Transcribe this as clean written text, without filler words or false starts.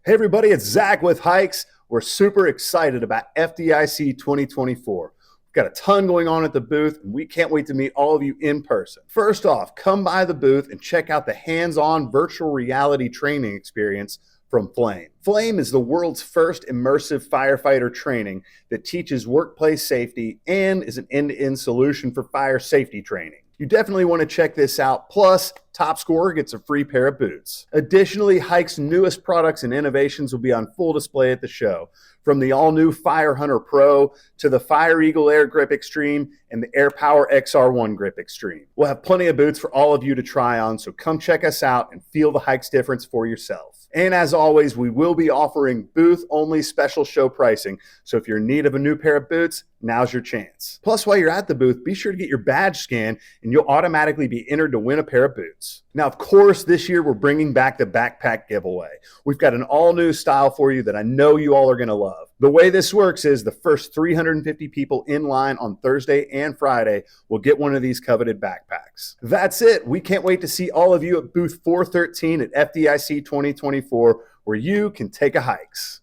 Hey everybody, it's Zach with Haix. We're super excited about FDIC 2024. We've got a ton going on at the booth, and we can't wait to meet all of you in person. First off, come by the booth and check out the hands-on virtual reality training experience from Flaim. Flaim is the world's first immersive firefighter training that teaches workplace safety and is an end-to-end solution for fire safety training. You definitely want to check this out. Plus, top scorer gets a free pair of boots. Additionally, Haix's newest products and innovations will be on full display at the show, from the all-new Fire Hunter Pro to the Fire Eagle Air Grip Extreme and the Air Power XR1 Grip Extreme. We'll have plenty of boots for all of you to try on, so come check us out and feel the Haix difference for yourself. And as always, we will be offering booth-only special show pricing, so if you're in need of a new pair of boots, now's your chance. Plus, while you're at the booth, be sure to get your badge scanned and you'll automatically be entered to win a pair of boots. Now, of course, this year we're bringing back the backpack giveaway. We've got an all-new style for you that I know you all are going to love. The way this works is the first 350 people in line on Thursday and Friday will get one of these coveted backpacks. That's it. We can't wait to see all of you at booth 413 at FDIC 2024, where you can take a Haix.